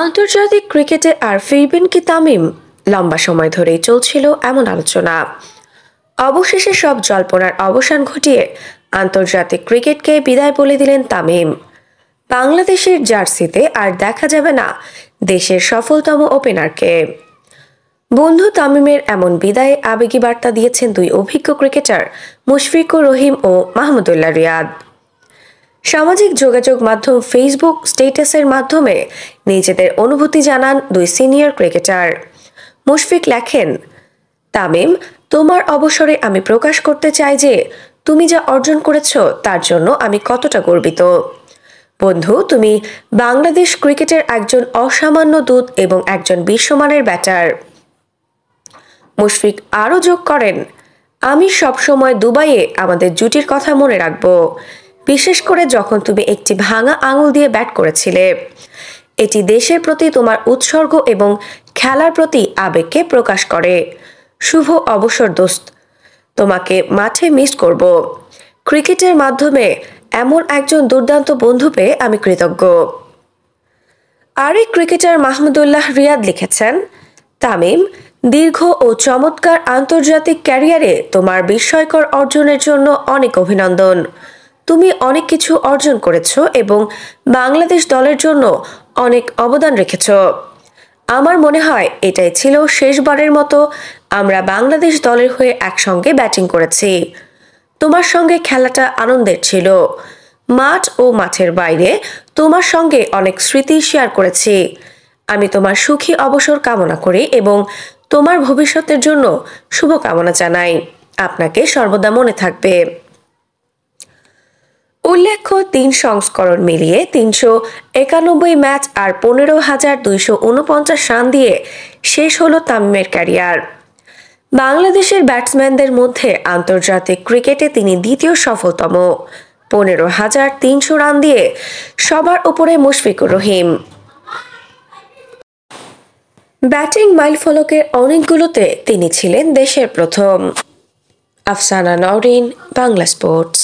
আন্তর্জাতিক ক্রিকেটে আর ফিরবেন কি তামিম? লম্বা সময় ধরেই চলছিল এমন আলোচনা। অবশেষে সব জল্পনার অবসান ঘটিয়ে আন্তর্জাতিক ক্রিকেটকে বিদায় বলে দিলেন তামিম। বাংলাদেশের জার্সিতে আর দেখা যাবে না দেশের সফলতম ওপেনারকে। বন্ধু তামিমের এমন বিদায়ে আবেগী বার্তা দিয়েছেন দুই অভিজ্ঞ ক্রিকেটার মুশফিকুর রহিম ও মাহমুদুল্লাহ রিয়াদ। সামাজিক যোগাযোগ মাধ্যম ফেসবুক স্ট্যাটাসের মাধ্যমে নিজেদের অনুভূতি জানান দুই সিনিয়র ক্রিকেটার। মুশফিক লেখেন, তামিম, তোমার অবসরে আমি প্রকাশ করতে চাই যে তুমি যা অর্জন করেছ তার জন্য আমি কতটা গর্বিত। বন্ধু, তুমি বাংলাদেশ ক্রিকেটের একজন অসামান্য দূত এবং একজন বিশ্বমানের ব্যাটার। মুশফিক আরও যোগ করেন, আমি সবসময় দুবাইয়ে আমাদের জুটির কথা মনে রাখব, বিশেষ করে যখন তুমি একটি ভাঙা আঙুল দিয়ে ব্যাট করেছিলে। এটি দেশের প্রতি তোমার উৎসর্গ এবং খেলার প্রতি আবেগকে প্রকাশ করে। শুভ অবসর দোস্ত, তোমাকে মাঠে মিস করব। ক্রিকেটের মাধ্যমে এমন একজন দুর্দান্ত বন্ধু পেয়ে আমি কৃতজ্ঞ। আরেক ক্রিকেটার মাহমুদুল্লাহ রিয়াদ লিখেছেন, তামিম, দীর্ঘ ও চমৎকার আন্তর্জাতিক ক্যারিয়ারে তোমার বিস্ময়কর অর্জনের জন্য অনেক অভিনন্দন। তুমি অনেক কিছু অর্জন করেছ এবং বাংলাদেশ দলের জন্য অনেক অবদান রেখেছ। আমার মনে হয় এটাই ছিল শেষবারের মতো আমরা বাংলাদেশ দলের হয়ে একসঙ্গে ব্যাটিং করেছি। তোমার সঙ্গে খেলাটা আনন্দের ছিল। মাঠ ও মাঠের বাইরে তোমার সঙ্গে অনেক স্মৃতি শেয়ার করেছি। আমি তোমার সুখী অবসর কামনা করি এবং তোমার ভবিষ্যতের জন্য শুভকামনা জানাই। আপনাকে সর্বদা মনে থাকবে। উল্লেখ্য, ৩ সংস্করণ মিলিয়ে ৩৯১ ম্যাচ আর ১৫,২৪৯ রান দিয়ে শেষ হলো তামিমের ক্যারিয়ার। বাংলাদেশের ব্যাটসম্যানদের মধ্যে আন্তর্জাতিক ক্রিকেটে তিনি দ্বিতীয় সফলতম। ১৫,৩০০ রান দিয়ে সবার উপরে মুশফিকুর রহিম। ব্যাটিং মাইলফলকের অনেকগুলোতে তিনি ছিলেন দেশের প্রথম। আফসানা নওরিন, বাংলা স্পোর্টস।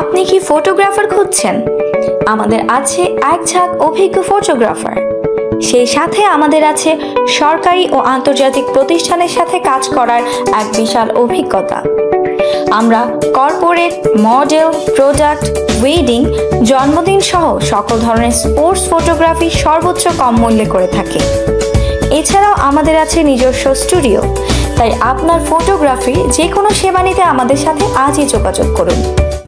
আপনি কি ফটোগ্রাফার খুঁজছেন? আমাদের আছে এক ঝাঁক অভিজ্ঞ ফটোগ্রাফার। সেই সাথে আমাদের আছে সরকারি ও আন্তর্জাতিক প্রতিষ্ঠানের সাথে কাজ করার এক বিশাল অভিজ্ঞতা। আমরা কর্পোরেট, মডেল, প্রোডাক্ট, ওয়েডিং, জন্মদিন সহ সকল ধরনের স্পোর্টস ফটোগ্রাফি সর্বোচ্চ কম মূল্যে করে থাকি। এছাড়াও আমাদের আছে নিজস্ব স্টুডিও। তাই আপনার ফটোগ্রাফির যে কোনো সেবা নিতে আমাদের সাথে আজই যোগাযোগ করুন।